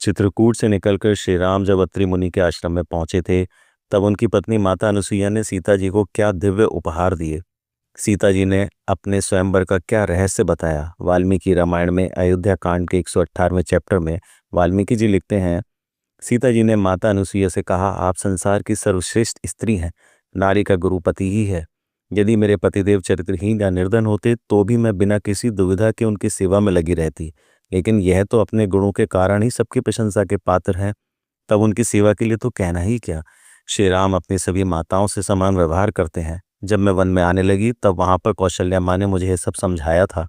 चित्रकूट से निकलकर श्री राम जब अत्रि मुनि के आश्रम में पहुंचे थे, तब उनकी पत्नी माता अनुसुईया ने सीता जी को क्या दिव्य उपहार दिए। सीता जी ने अपने स्वयंवर का क्या रहस्य बताया। वाल्मीकि रामायण में अयोध्या कांड के 118वें चैप्टर में वाल्मीकि जी लिखते हैं, सीता जी ने माता अनुसुईया से कहा, आप संसार की सर्वश्रेष्ठ स्त्री हैं, नारी का गुरुपति ही है। यदि मेरे पतिदेव चरित्रहीन या निर्धन होते तो भी मैं बिना किसी दुविधा के उनकी सेवा में लगी रहती, लेकिन यह तो अपने गुणों के कारण ही सबकी प्रशंसा के पात्र हैं, तब उनकी सेवा के लिए तो कहना ही क्या। श्री राम अपनी सभी माताओं से समान व्यवहार करते हैं। जब मैं वन में आने लगी तब वहां पर कौशल्या माँ ने मुझे यह सब समझाया था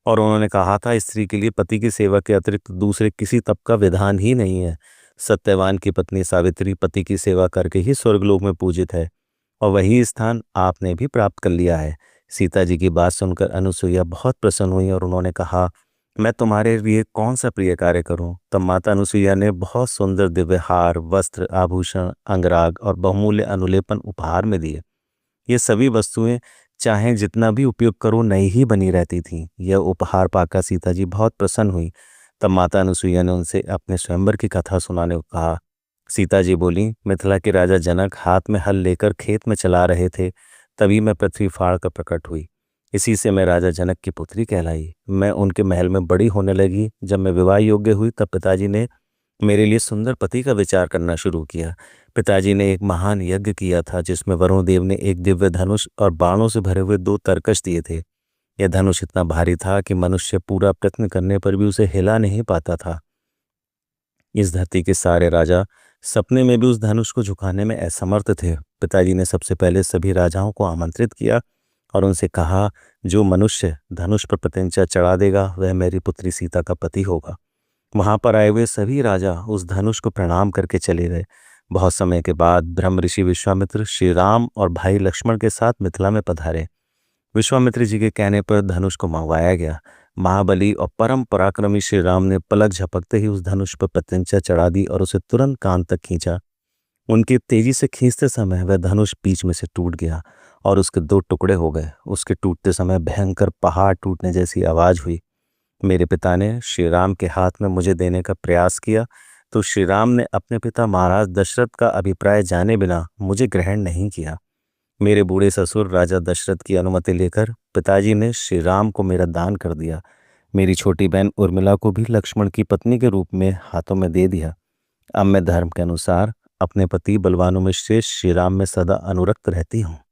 और उन्होंने कहा था, स्त्री के लिए पति की सेवा के अतिरिक्त दूसरे किसी तप का विधान ही नहीं है। सत्यवान की पत्नी सावित्री पति की सेवा करके ही स्वर्गलोक में पूजित है और वही स्थान आपने भी प्राप्त कर लिया है। सीता जी की बात सुनकर अनुसुईया बहुत प्रसन्न हुई और उन्होंने कहा, मैं तुम्हारे लिए कौन सा प्रिय कार्य करूं। तब माता अनुसुईया ने बहुत सुंदर दिव्य हार, वस्त्र, आभूषण, अंगराग और बहुमूल्य अनुलेपन उपहार में दिए। ये सभी वस्तुएं चाहे जितना भी उपयोग करो नई ही बनी रहती थीं। यह उपहार पाकर सीता जी बहुत प्रसन्न हुई। तब माता अनुसुईया ने उनसे अपने स्वयंवर की कथा सुनाने को कहा। सीता जी बोली, मिथिला के राजा जनक हाथ में हल लेकर खेत में चला रहे थे, तभी मैं पृथ्वी फाड़ कर प्रकट हुई। इसी से मैं राजा जनक की पुत्री कहलाई। मैं उनके महल में बड़ी होने लगी। जब मैं विवाह योग्य हुई तब पिताजी ने मेरे लिए सुंदर पति का विचार करना शुरू किया। पिताजी ने एक महान यज्ञ किया था जिसमें वरुण देव ने एक दिव्य धनुष और बाणों से भरे हुए 2 तरकश दिए थे। यह धनुष इतना भारी था कि मनुष्य पूरा प्रयत्न करने पर भी उसे हिला नहीं पाता था। इस धरती के सारे राजा सपने में भी उस धनुष को झुकाने में असमर्थ थे। पिताजी ने सबसे पहले सभी राजाओं को आमंत्रित किया और उनसे कहा, जो मनुष्य धनुष पर प्रत्यंचा चढ़ा देगा वह मेरी पुत्री सीता का पति होगा। वहां पर आए हुए सभी राजा उस धनुष को प्रणाम करके चले गए। बहुत समय के बाद ब्रह्म ऋषि विश्वामित्र श्री राम और भाई लक्ष्मण के साथ मिथिला में पधारे। विश्वामित्र जी के कहने पर धनुष को मंगवाया गया। महाबली और परम पराक्रमी श्री राम ने पलक झपकते ही उस धनुष पर प्रत्यंचा चढ़ा दी और उसे तुरंत कान तक खींचा। उनकी तेजी से खींचते समय वह धनुष बीच में से टूट गया और उसके 2 टुकड़े हो गए। उसके टूटते समय भयंकर पहाड़ टूटने जैसी आवाज हुई। मेरे पिता ने श्री राम के हाथ में मुझे देने का प्रयास किया तो श्री राम ने अपने पिता महाराज दशरथ का अभिप्राय जाने बिना मुझे ग्रहण नहीं किया। मेरे बूढ़े ससुर राजा दशरथ की अनुमति लेकर पिताजी ने श्री राम को मेरा दान कर दिया। मेरी छोटी बहन उर्मिला को भी लक्ष्मण की पत्नी के रूप में हाथों में दे दिया। अब मैं धर्म के अनुसार अपने पति बलवानों में श्रेष्ठ श्री राम में सदा अनुरक्त रहती हूँ।